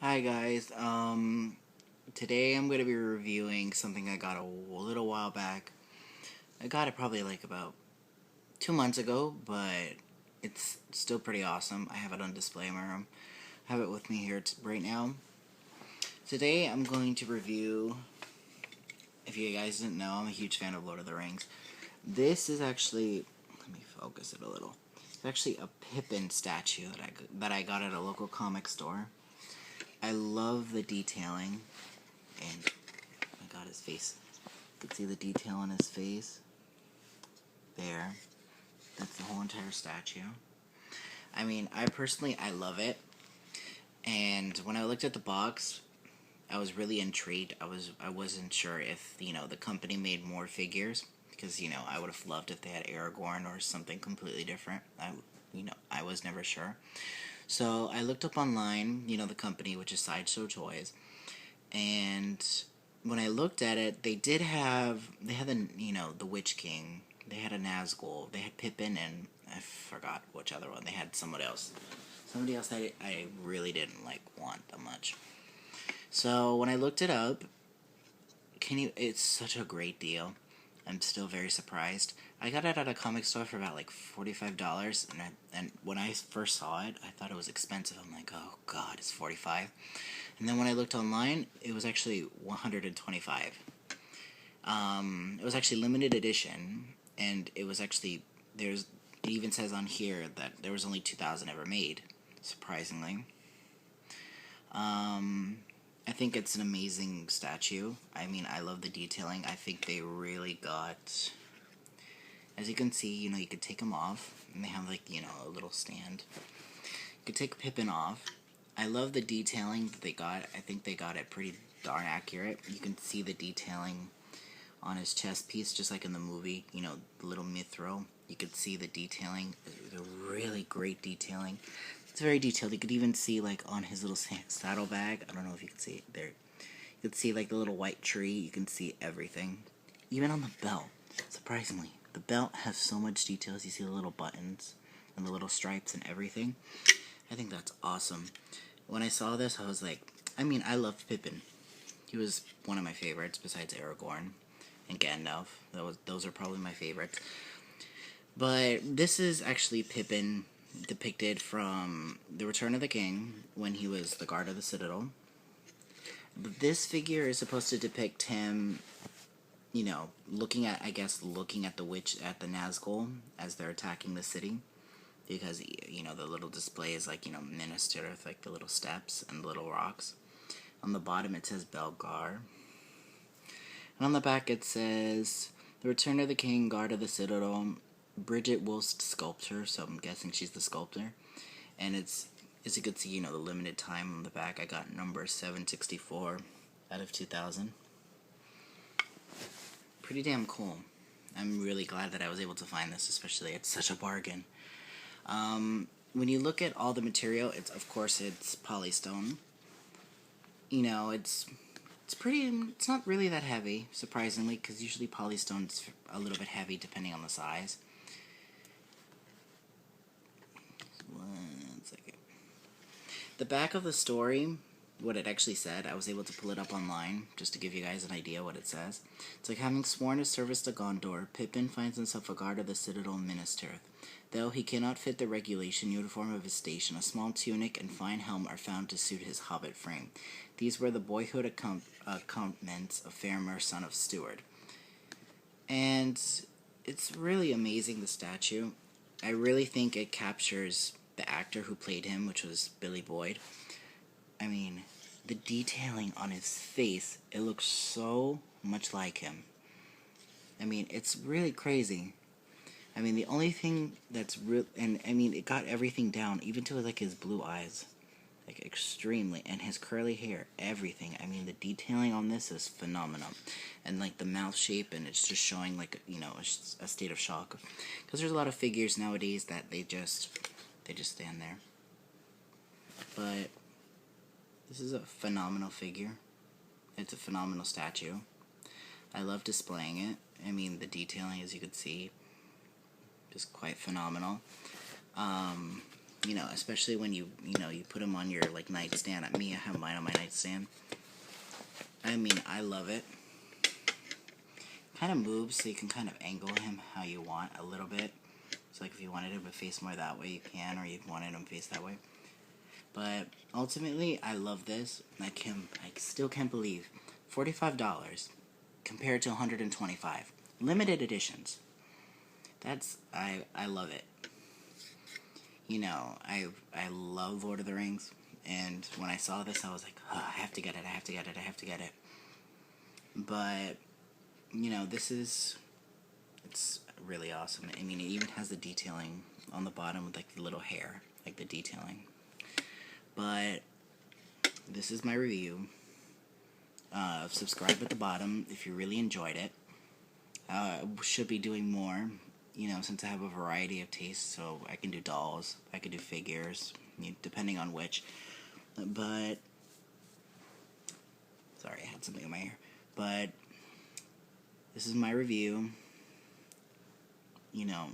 Hi guys, today I'm going to be reviewing something I got a little while back. I got it probably like about 2 months ago, but it's still pretty awesome. I have it on display in my room. I have it with me here right now. Today I'm going to review, if you guys didn't know, I'm a huge fan of Lord of the Rings. This is actually, let me focus it a little. It's actually a Pippin statue that I got at a local comic store. I love the detailing, and oh my god, his face. You can see the detail on his face. There. That's the whole entire statue. I mean, I love it. And when I looked at the box, I was really intrigued. I wasn't sure if, the company made more figures, because, I would have loved if they had Aragorn or something completely different. I was never sure. So I looked up online, the company, which is Sideshow Toys, and when I looked at it, they had the Witch King, they had a Nazgul, they had Pippin, and I forgot which other one. They had somebody else that I really didn't want that much. So when I looked it up, it's such a great deal. I'm still very surprised. I got it at a comic store for about $45, and when I first saw it, I thought it was expensive. I'm like, oh god, it's $45. And then when I looked online, it was actually $125. It was actually limited edition, and it was actually it even says on here that there was only 2,000 ever made, surprisingly. I think it's an amazing statue. I mean, I love the detailing. I think they really got, as you can see, you could take them off, and they have a little stand. You could take Pippin off. I love the detailing that they got. I think they got it pretty darn accurate. You can see the detailing on his chest piece, just like in the movie, the little mithril. You could see the detailing, the really great detailing. It's very detailed. You could even see, on his little saddlebag, I don't know if you can see it there. You could see, the little white tree. You can see everything. Even on the belt, surprisingly. The belt has so much details. You see the little buttons and the little stripes and everything. I think that's awesome. When I saw this, I was like, I loved Pippin. He was one of my favorites, besides Aragorn and Gandalf. Those are probably my favorites. But this is actually Pippin depicted from The Return of the King, when he was the guard of the Citadel. But this figure is supposed to depict him, looking at the witch, at the Nazgul, as they're attacking the city. Because, the little display is ministered with, the little steps and the little rocks. On the bottom it says Belgar. And on the back it says, The Return of the King, Guard of the Citadel, Bridget Wolst Sculptor, so I'm guessing she's the sculptor. And it's, as you can see, the limited time on the back. I got number 764 out of 2,000. Pretty damn cool. I'm really glad that I was able to find this, especially at such a bargain. When you look at all the material, of course it's polystone. It's not really that heavy, surprisingly, because usually polystone's a little bit heavy depending on the size. One second. The back of the story, what it actually said, I was able to pull it up online just to give you guys an idea what it says. It's like, having sworn his service to Gondor, Pippin finds himself a guard of the Citadel Ministereth. Though he cannot fit the regulation uniform of his station, a small tunic and fine helm are found to suit his hobbit frame. These were the boyhood accompaniments of Faramir, son of Steward. And it's really amazing, the statue. I really think it captures the actor who played him, which was Billy Boyd. I mean, the detailing on his face, it looks so much like him. I mean, it's really crazy. I mean, the only thing that's real, and I mean, it got everything down, even to his blue eyes, extremely, and his curly hair, everything. I mean, the detailing on this is phenomenal, and the mouth shape, and it's just showing a state of shock, because there's a lot of figures nowadays that they just stand there. But this is a phenomenal figure. It's a phenomenal statue. I love displaying it. I mean, the detailing, as you can see, is quite phenomenal. You know, especially when you put them on your, like, nightstand. Me, I have mine on my nightstand. I mean, I love it. Kind of moves, so you can kind of angle him how you want a little bit. So, like, if you wanted him to face more that way, you can, or you wanted him to face that way. But ultimately, I love this. I still can't believe $45 compared to $125. Limited editions. I love it. You know, I love Lord of the Rings, and when I saw this, I was like, oh, I have to get it, I have to get it, I have to get it. But, you know, it's really awesome. I mean, it even has the detailing on the bottom with, like, the little hair, like the detailing. But this is my review. Subscribe at the bottom if you really enjoyed it. Should be doing more, you know, since I have a variety of tastes. So I can do dolls, I can do figures, depending on which. But sorry, I had something in my ear. But this is my review. You know,